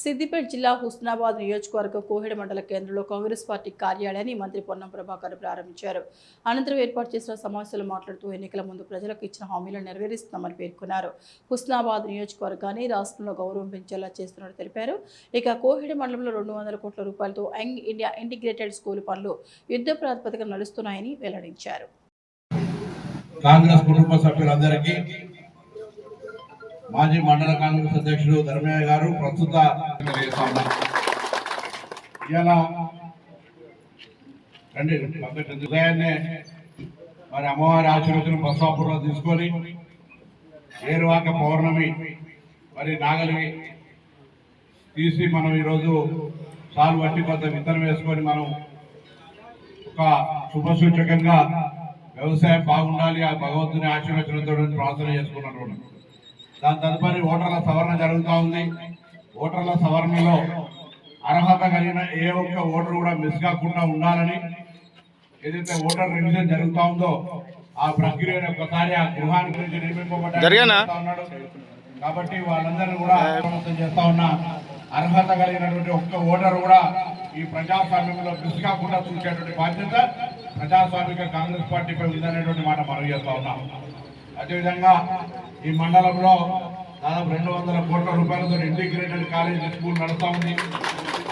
సిద్దిపేట జిల్లా హుస్నాబాద్ నియోజకవర్గ కోహెడ మండల కేంద్రంలో కాంగ్రెస్ పార్టీ కార్యాలయాన్ని మంత్రి పొన్నం ప్రభాకర్ ప్రారంభించారు. అనంతరం ఏర్పాటు చేసిన సమావేశంలో మాట్లాడుతూ ఎన్నికల ముందు ప్రజలకు ఇచ్చిన హామీలను నెరవేరుస్తున్నామని పేర్కొన్నారు. హుస్నాబాద్ నియోజకవర్గాన్ని రాష్ట్రంలో గౌరవం పెంచేలా చేస్తున్నట్టు తెలిపారు. ఇక కోహెడ మండలంలో 200 కోట్ల రూపాయలతో యంగ్ ఇండియా ఇంటిగ్రేటెడ్ స్కూల్ పనులు యుద్ధ ప్రాతిపదికన నడుస్తున్నాయని వెల్లడించారు. కాంగ్రెస్ కుటుంబ సభ్యులందరికీ మాజీ మండల కాంగ్రెస్ అధ్యక్షుడు ధర్మయ్య గారు ప్రస్తుత ఉదయాన్నే మరి అమ్మవారి ఆశీర్వచనం బసాపురంలో తీసుకొని ఏరువాక పౌర్ణమి మరి నాగలి తీసి మనం ఈరోజు సాలు వట్టి కొంత విత్తనం వేసుకొని మనం ఒక శుభసూచకంగా వ్యవసాయం బాగుండాలి, ఆ భగవంతుని ఆశీర్వచనంతో ప్రార్థన చేసుకున్నాను. దాని తదుపరి ఓటర్ల సవరణ జరుగుతూ ఉంది. ఓటర్ల సవరణలో అర్హత కలిగిన ఏ ఒక్క ఓటర్ కూడా మిస్ కాకుండా ఉండాలని ఏదైతే ఓటర్ రివిజన్ జరుగుతూ ఉందో ఆ ప్రక్రియను ఒకసారి ఆ గృహాన్ని గురించి నిర్మింపబడ్డాడు. కాబట్టి వాళ్ళందరినీ కూడా చేస్తా ఉన్న అర్హత కలిగినటువంటి ఒక్క ఓటర్ కూడా ఈ ప్రజాస్వామ్యంలో మిస్ కాకుండా చూసేటువంటి బాధ్యత ప్రజాస్వామిక కాంగ్రెస్ పార్టీపై ఉందనేటువంటి మాట మనం చేస్తా ఉన్నాం. అదేవిధంగా ఈ మండలంలో దాదాపు 200 కోట్ల రూపాయలతో ఇంటిగ్రేటెడ్ కాలేజ్ స్కూల్ నడుస్తూ ఉంది.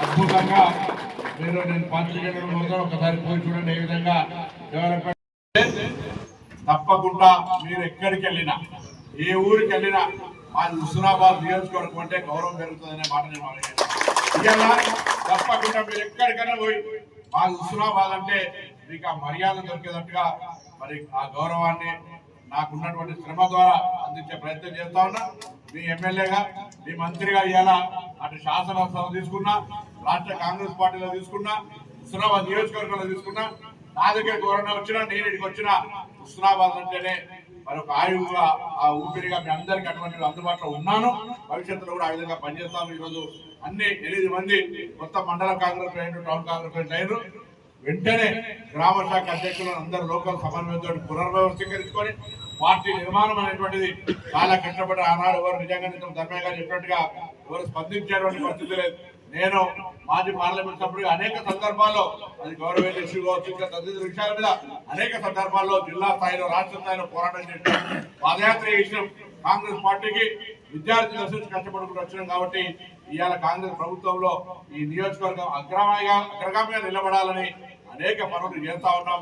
అద్భుతంగా నేను పాత్రికేయులు ఒకసారి పోయి చూడండి ఏ విధంగా డెవలప్మెంట్. తప్పకుండా మీరు ఎక్కడికి వెళ్ళినా ఏ ఊరికి వెళ్ళినా మా హుస్నాబాద్ నియోజకవర్గం అంటే గౌరవం పెరుగుతుందనే మాట నేను అడిగాను. తప్పకుండా మీరు ఎక్కడికైనా పోయి మా హుస్నాబాద్ అంటే మీకు ఆ మర్యాద దొరికేటట్టుగా మరి ఆ గౌరవాన్ని నాకున్నటువంటి శ్రమ ద్వారా అందించే ప్రయత్నం చేస్తా ఉన్నా. మీ ఎమ్మెల్యేగా మీ మంత్రిగా ఇవాళ అటు శాసనసభ తీసుకున్నా, రాష్ట్ర కాంగ్రెస్ పార్టీలో తీసుకున్నా, హుస్నాబాద్ నియోజకవర్గంలో తీసుకున్నా, నా దగ్గర గౌరవం వచ్చినా నేను ఇక్కడికి వచ్చినా హుస్నాబాద్ అంటేనే మరొక ఆయువుగా ఆ ఊపిరిగా మీ అందరికీ అటువంటి అందుబాటులో ఉన్నాను. భవిష్యత్తులో కూడా ఆ విధంగా పనిచేస్తాము. ఈరోజు అన్ని 8 మంది కొత్త మండల కాంగ్రెస్ టౌన్ కాంగ్రెస్ అయినారు. వెంటనే గ్రామ శాఖ అధ్యక్షులను అందరూ లోకల్ సమన్వయంతో పునర్వ్యవస్థీకరించుకొని పార్టీ నిర్మాణం అనేటువంటిది చాలా కష్టపడి ఆనాడు ఎవరు నిజంగా ధర్మయ్య గారు చెప్పినట్టుగా ఎవరు స్పందించేటువంటి పరిస్థితి లేదు. నేను మాజీ పార్లమెంట్ సభ్యుడిగా అనేక సందర్భాల్లో అది గౌరవ ఇష్యూ కావచ్చు, ఇంకా తదితర విషయాల మీద అనేక సందర్భాల్లో జిల్లా స్థాయిలో రాష్ట్ర స్థాయిలో పోరాటం చేసినాం, పాదయాత్ర చేసినాం. కాంగ్రెస్ పార్టీకి విద్యార్థి దశ నుంచి కష్టపడుకుంటూ వచ్చినాం. కాబట్టి ఇవాళ కాంగ్రెస్ ప్రభుత్వంలో ఈ నియోజకవర్గం అగ్రగామిగా నిలబడాలని అనేక పనులు చేస్తా ఉన్నాం.